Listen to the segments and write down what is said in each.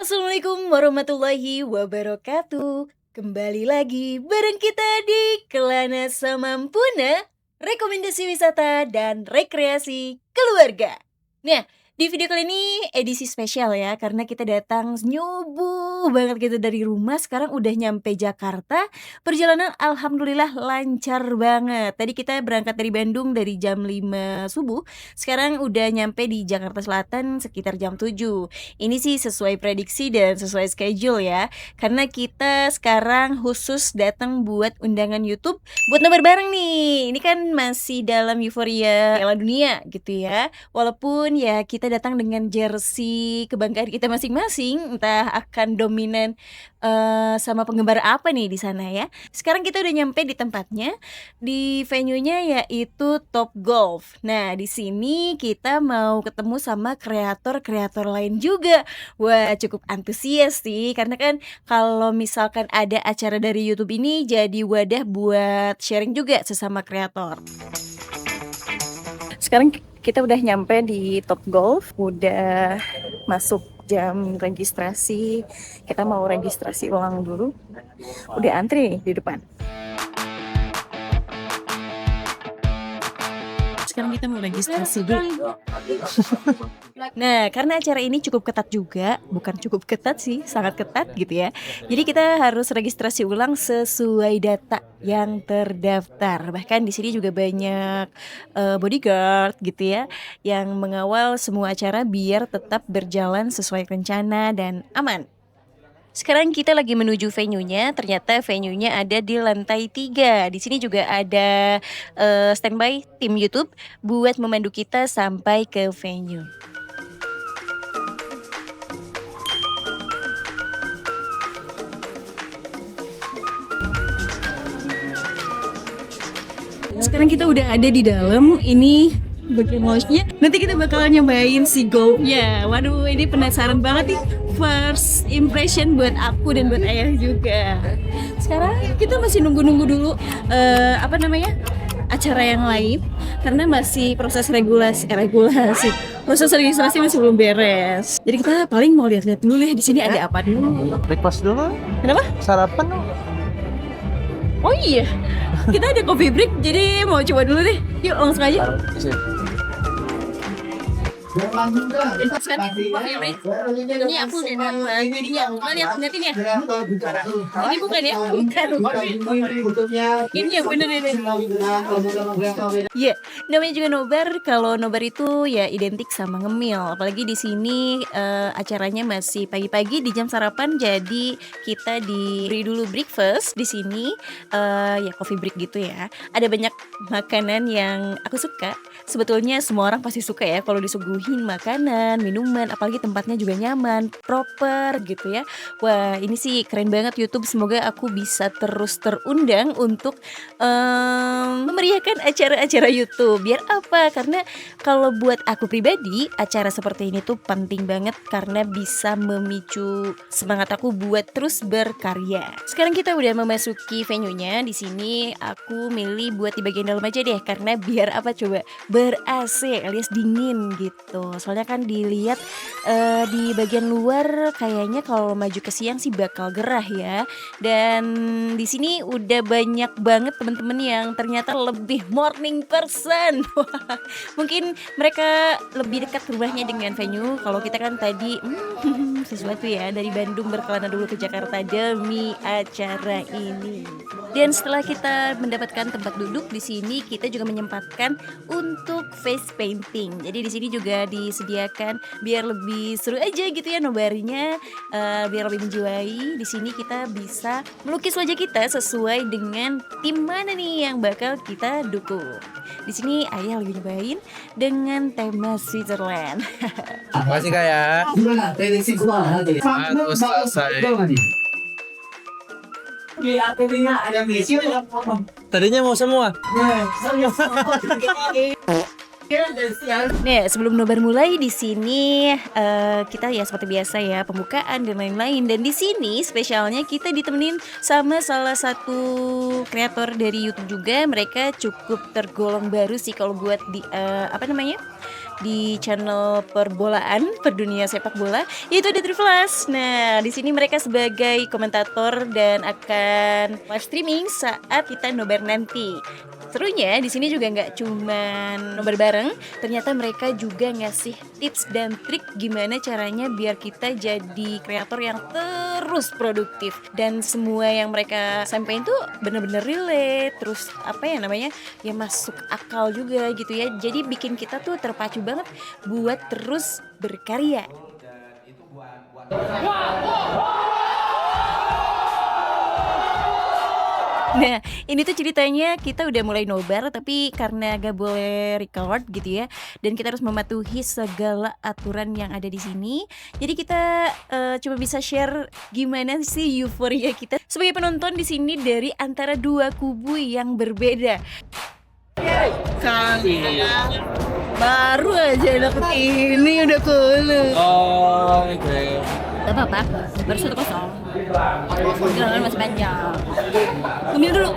Assalamualaikum warahmatullahi wabarakatuh. Kembali lagi bareng kita di Kelana Samampuna, rekomendasi wisata dan rekreasi keluarga. Nah, di video kali ini edisi spesial ya, karena kita datang nyubuh banget gitu dari rumah, sekarang udah nyampe Jakarta. Perjalanan alhamdulillah lancar banget. Tadi kita berangkat dari Bandung dari jam 5 subuh, sekarang udah nyampe di Jakarta Selatan sekitar jam 7. Ini sih sesuai prediksi dan sesuai schedule ya. Karena kita sekarang khusus datang buat undangan YouTube buat nobar bareng nih. Ini kan masih dalam euforia Piala Dunia gitu ya. Walaupun ya kita datang dengan jersey kebanggaan kita masing-masing, entah akan dominan sama penggemar apa nih di sana ya. Sekarang kita udah nyampe di tempatnya, di venue-nya yaitu Top Golf. Nah, di sini kita mau ketemu sama kreator-kreator lain juga. Wah, cukup antusias sih, karena kan kalau misalkan ada acara dari YouTube ini jadi wadah buat sharing juga sesama kreator. Sekarang kita udah nyampe di Top Golf, udah masuk jam registrasi. Kita mau registrasi ulang dulu. Udah antri nih di depan. Sekarang kita mau registrasi dulu. Nah, karena acara ini cukup ketat juga, bukan cukup ketat sih, sangat ketat gitu ya. Jadi kita harus registrasi ulang sesuai data yang terdaftar. Bahkan di sini juga banyak bodyguard gitu ya, yang mengawal semua acara biar tetap berjalan sesuai rencana dan aman. Sekarang kita lagi menuju venue-nya, ternyata venue-nya ada di lantai 3. Di sini juga ada standby tim YouTube buat memandu kita sampai ke venue. Sekarang kita udah ada di dalam, ini bagian lounge-nya. Nanti kita bakalan nyobain si golfnya. Waduh, ini penasaran banget nih. First impression buat aku dan buat ayah juga. Sekarang kita masih nunggu-nunggu dulu apa namanya, acara yang lain, karena masih proses regulasi. Proses registrasi masih belum beres. Jadi kita paling mau lihat-lihat dulu ya di sini ada apa dulu. Breakfast dulu, Kenapa? sarapan dong. Oh iya, kita ada coffee break, jadi mau coba dulu deh. Yuk langsung aja. Sekarang coffee break. Ini aku udah lagi dia. Lihatin ya. Ini bukan ya? Bukan. Ini yang bener ini. Iya, namanya juga nobar. Kalau nobar itu ya identik sama ngemil. Apalagi di sini acaranya masih pagi-pagi di jam sarapan. Jadi kita diberi dulu breakfast di sini. Ya coffee break gitu ya. Ada banyak makanan yang aku suka. Sebetulnya semua orang pasti suka ya kalau disuguhin makanan, minuman, apalagi tempatnya juga nyaman, proper gitu ya. Wah, ini sih keren banget YouTube. Semoga aku bisa terus terundang untuk memeriahkan acara-acara YouTube. Biar apa? Karena kalau buat aku pribadi, acara seperti ini tuh penting banget karena bisa memicu semangat aku buat terus berkarya. Sekarang kita udah memasuki venue-nya. Di sini aku milih buat di bagian dalam aja deh, karena biar apa coba, ber-AC alias dingin gitu. Soalnya kan dilihat di bagian luar kayaknya kalau maju ke siang sih bakal gerah ya. Dan di sini udah banyak banget temen-temen yang ternyata lebih morning person. Wah, mungkin mereka lebih dekat rumahnya dengan venue. Kalau kita kan tadi sesuatu ya, dari Bandung berkelana dulu ke Jakarta demi acara ini. Dan setelah kita mendapatkan tempat duduk di sini, kita juga menyempatkan untuk face painting. Jadi di sini juga disediakan biar lebih seru aja gitu ya nobarinya, biar lebih menjiwai. Di sini kita bisa melukis wajah kita sesuai dengan tim mana nih yang bakal kita dukung. Di sini ayah lagi nyobain dengan tema Switzerland. Makasih kak ya. Bagus selesai. Tadinya mau semua. Nih, sebelum nobar mulai di sini kita ya seperti biasa ya, pembukaan dan lain-lain. Dan di sini spesialnya kita ditemenin sama salah satu kreator dari YouTube juga. Mereka cukup tergolong baru sih kalau buat di apa namanya, di channel perbolaan, perdunia sepak bola, yaitu ada Trivelas. Nah, di sini mereka sebagai komentator dan akan live streaming saat kita nobar nanti. Serunya di sini juga nggak cuman nobar bareng, ternyata mereka juga ngasih tips dan trik gimana caranya biar kita jadi kreator yang terus produktif, dan semua yang mereka sampaikan tuh bener-bener relate, terus apa ya namanya ya masuk akal juga gitu ya, jadi bikin kita tuh terpacu banget buat terus berkarya. Nah, ini tuh ceritanya kita udah mulai nobar, tapi karena gak boleh record gitu ya, dan kita harus mematuhi segala aturan yang ada di sini. Jadi kita cuma bisa share gimana sih euforia kita sebagai penonton di sini dari antara dua kubu yang berbeda. Baru aja dapet ini udah kalah. Oh, oke. Gak apa-apa, baru 1-0. Perjalanan masih panjang. Ambil dulu.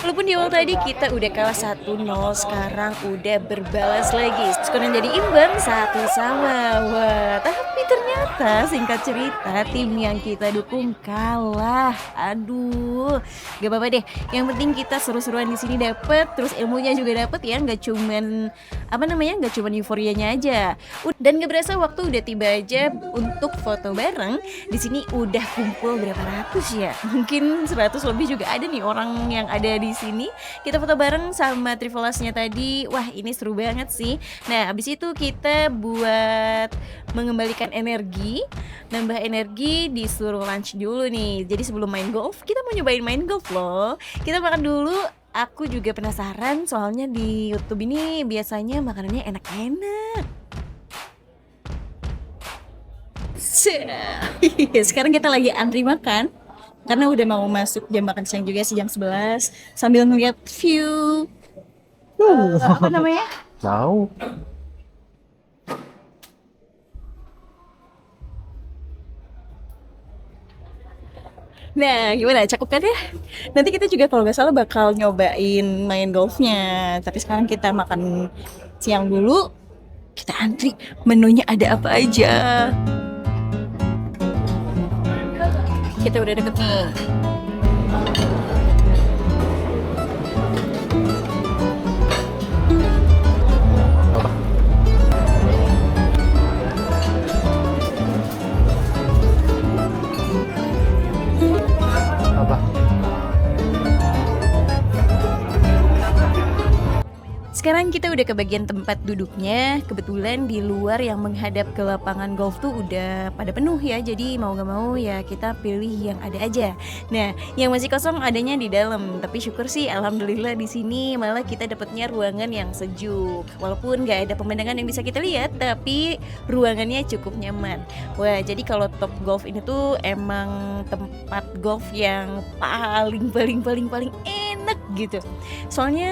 Walaupun di awal tadi kita udah kalah 1-0, sekarang udah berbalas lagi. Skornya jadi imbang 1-1. Wah, tapi ternyata singkat cerita tim yang kita dukung kalah. Aduh, gak apa-apa deh. Yang penting kita seru-seruan di sini dapet, terus ilmunya juga dapet ya. Gak cuman gak cuman euforianya aja. Dan gak berasa waktu udah tiba aja untuk foto bareng. Di sini udah kumpul berapa ratus ya? Mungkin 100 lebih juga ada nih orang yang ada di sini. Kita foto bareng sama Trivelasnya tadi. Wah, ini seru banget sih. Nah, abis itu kita buat mengembalikan energi, nambah energi, disuruh lunch dulu nih. Jadi sebelum main golf, kita mau nyobain main golf loh. Kita makan dulu. Aku juga penasaran, soalnya di YouTube ini biasanya makanannya enak-enak. Sekarang kita lagi antri makan karena udah mau masuk jam makan siang juga sih, jam 11, sambil ngeliat view apa namanya? Jauh. Nah, gimana? Cakep kan ya? Nanti kita juga kalau nggak salah bakal nyobain main golfnya. Tapi sekarang kita makan siang dulu. Kita antri, menunya ada apa aja. Kita udah deket nih. Apa? Sekarang kita udah ke bagian tempat duduknya. Kebetulan di luar yang menghadap ke lapangan golf tuh udah pada penuh ya. Jadi mau gak mau ya kita pilih yang ada aja. Nah, yang masih kosong adanya di dalam. Tapi syukur sih alhamdulillah di sini malah kita dapatnya ruangan yang sejuk. Walaupun gak ada pemandangan yang bisa kita lihat, tapi ruangannya cukup nyaman. Wah, jadi kalau Top Golf ini tuh emang tempat golf yang paling enak gitu. Soalnya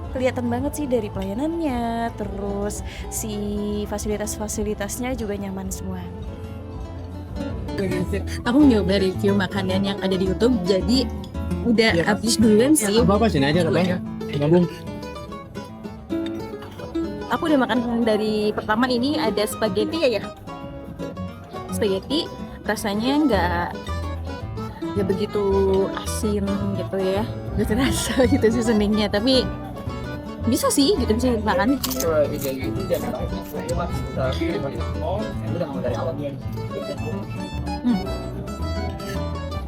kelihatan banget sih dari pelayanannya, terus si fasilitas-fasilitasnya juga nyaman semua. Aku nyoba review makanan yang ada di YouTube, jadi udah habis duluan sih. Apa sini aja katanya. Gabung. Aku udah makan dari pertama, ini ada spaghetti ya. Spaghetti rasanya nggak begitu asin gitu ya, nggak terasa gitu sih seningnya, tapi bisa sih gitu, bisa makan.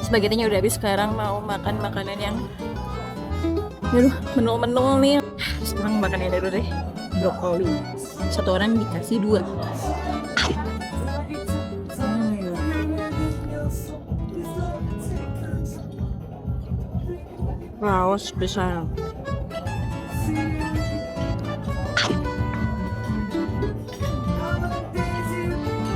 Spagettinya udah habis, sekarang mau makan makanan yang menul nih. Sekarang makannya dulu deh, brokoli. Satu orang dikasih 2. Wow, spesial.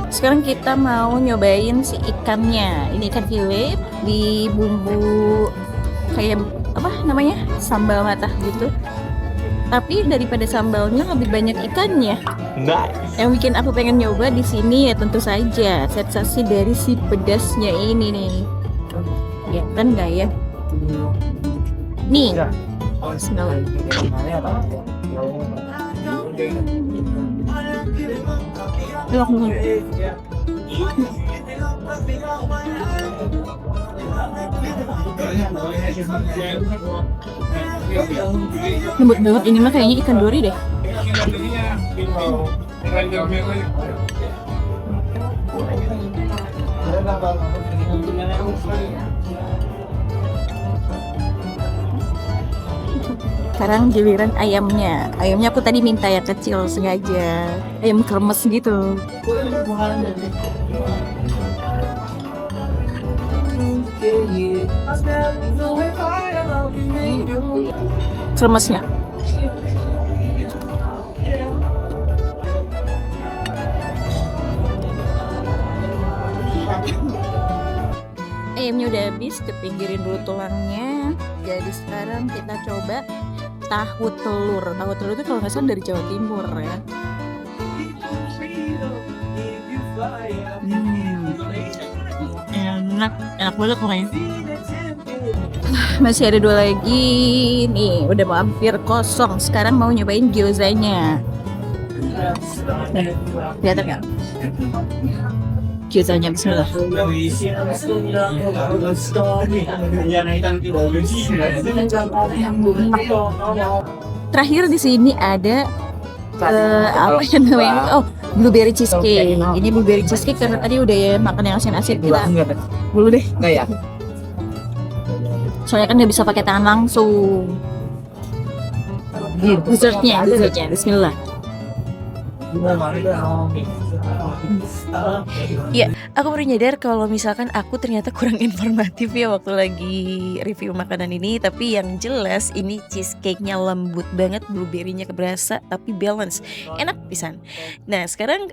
Sekarang kita mau nyobain si ikannya. Ini ikan file di bumbu kayak apa namanya, sambal matah gitu. Tapi daripada sambalnya lebih banyak ikannya. Nice. Yang bikin aku pengen nyoba di sini ya tentu saja sensasi dari si pedasnya ini nih. Kelihatan nggak ya? Nih. Bismillah. Lembut banget, ini mah kayaknya ikan dori deh. Sekarang giliran ayamnya. Ayamnya aku tadi minta yang kecil sengaja. Ayam kremes gitu. Kremesnya. Ayamnya udah habis, kepinggirin dulu tulangnya. Jadi sekarang kita coba tahu telur. Tahu telur itu kalau nggak salah dari Jawa Timur ya. Enak banget pokoknya. Masih ada 2 lagi. Nih, udah mau hampir kosong. Sekarang mau nyobain gyozanya. Lihat nggak? Gyozanya, bismillah. Terakhir di sini ada apa yang namanya? Oh, blueberry cheesecake. Ini blueberry cheesecake karena tadi udah ya makan yang asin-asin kita. Dulu deh. Enggak ya? Soalnya kan nggak bisa pakai tangan langsung. Dessertnya, bismillah. Ya, aku baru nyadar kalau misalkan aku ternyata kurang informatif ya waktu lagi review makanan ini. Tapi yang jelas ini cheesecake-nya lembut banget, blueberry-nya keberasa tapi balance, enak pisan. Nah sekarang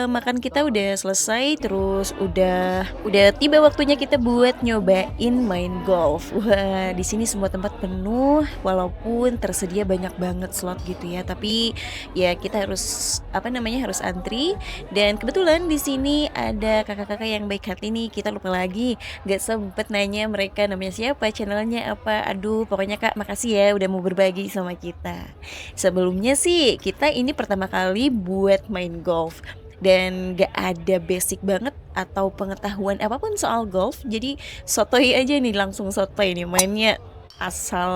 makan kita udah selesai, terus udah tiba waktunya kita buat nyobain main golf. Wah, di sini semua tempat penuh, walaupun tersedia banyak banget slot gitu ya. Tapi ya kita harus harus antri. Dan kebetulan di sini ada kakak-kakak yang baik hati nih. Kita lupa lagi, nggak sempet nanya mereka namanya siapa, channelnya apa. Aduh, pokoknya Kak makasih ya udah mau berbagi sama kita. Sebelumnya sih kita ini pertama kali buat main golf dan gak ada basic banget atau pengetahuan apapun soal golf. Jadi sotoy aja nih, langsung sotoy nih mainnya, asal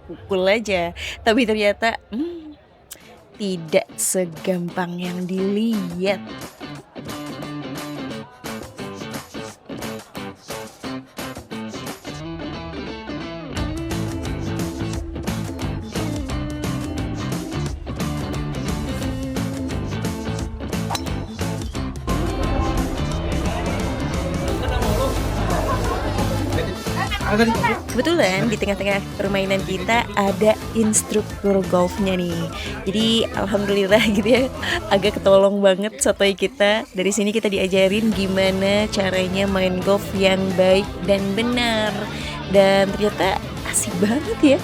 pukul aja. Tapi ternyata tidak segampang yang dilihat. Kebetulan di tengah-tengah permainan kita ada instruktur golfnya nih. Jadi alhamdulillah gitu ya, agak ketolong banget sotoy kita. Dari sini kita diajarin gimana caranya main golf yang baik dan benar. Dan ternyata asik banget ya.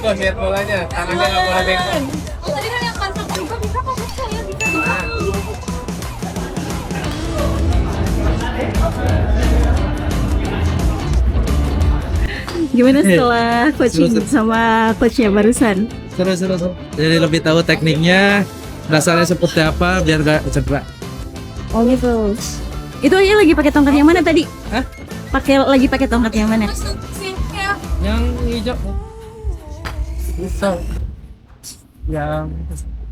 Bagus lihat bolanya, tangannya nggak boleh bengkok. Tadi kan yang pantat juga bisa kok, bisa ya, bisa. Gimana setelah coaching sama coachnya barusan? Seru. Jadi lebih tahu tekniknya, dasarnya seperti apa biar nggak cedera. Oh gitu. Itu aja lagi pakai tongkat yang mana tadi? Hah? Lagi pakai tongkat yang mana? Yang hijau. Bisa. Yang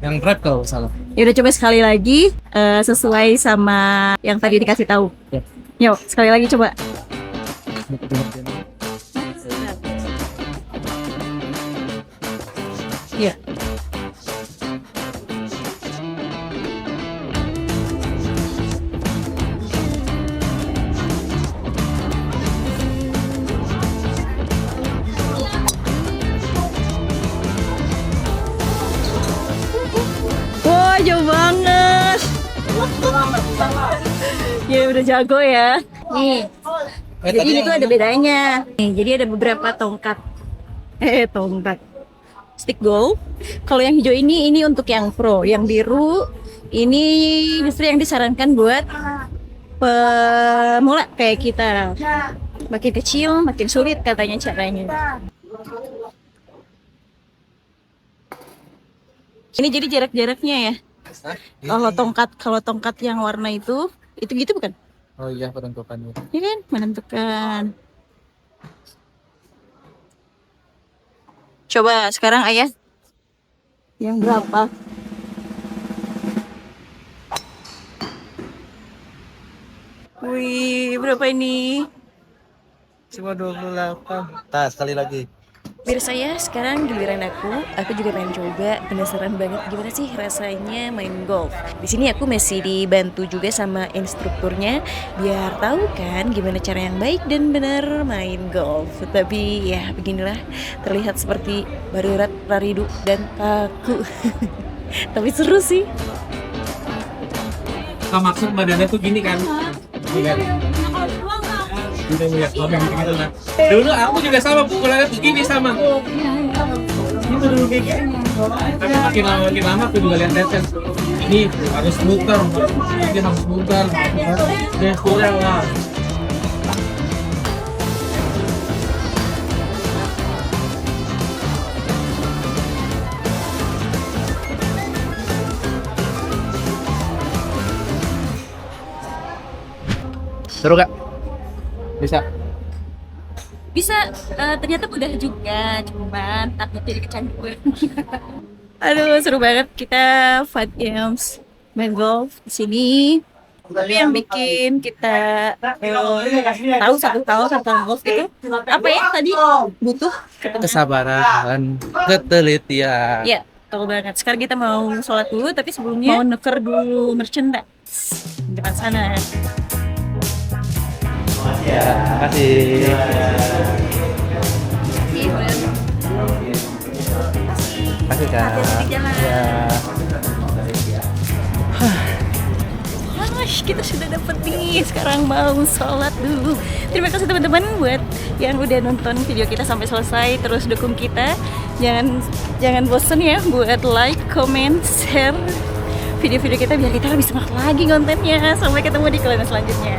drive kalau salah. Ya udah, coba sekali lagi sesuai sama yang tadi dikasih tahu. Ya. Yuk, sekali lagi coba. Iya. Wah, jauh banget. Ya udah jago ya. Nih. Jadi itu ada bedanya. Nih, jadi ada beberapa tongkat. Tongkat. Stick golf. Kalau yang hijau ini untuk yang pro. Yang biru ini justru yang disarankan buat pemula kayak kita. Makin kecil, makin sulit katanya caranya. Ini jadi jarak-jaraknya ya. Kalau tongkat yang warna itu gitu bukan? Oh iya, penentukannya. Iya kan, menentukan. Coba sekarang ayah yang berapa? Wih, berapa ini? Cuma 28. Nah, sekali lagi. Biar saya sekarang giliran aku juga pengen coba, penasaran banget gimana sih rasanya main golf. Di sini aku masih dibantu juga sama instrukturnya biar tahu kan gimana cara yang baik dan benar main golf. Tapi ya beginilah, terlihat seperti baru raridu dan kaku. Tapi seru sih. Maksud badannya tuh gini kan? Gini kan? Udah lihat gitu lah. Dulu aku juga sama pukulannya tuh gini sama. Ini dulu kayak gini. Tapi makin lama aku juga lihat kan. Ini harus muter, ini harus muter. Dia kurang lah. Seru gak? Bisa, ternyata mudah juga, cuman takut jadi kecanduan. Aduh, seru banget kita fight games, main golf di sini. Tapi yang bikin kita tahu tentang golf itu apa ya tadi? Butuh Kesabaran, ketelitian. ya, tahu banget. Sekarang kita mau sholat dulu, tapi sebelumnya mau nuker dulu merchandise di depan sana. Ya, makasih. Makasih Kak. Hati-hati di jalan. Ya. Kita sudah dapat nih, sekarang mau sholat dulu. Terima kasih teman-teman buat yang udah nonton video kita sampai selesai, terus dukung kita. Jangan bosen ya buat like, comment, share video-video kita biar kita lebih semangat lagi kontennya. Sampai ketemu di kalian selanjutnya.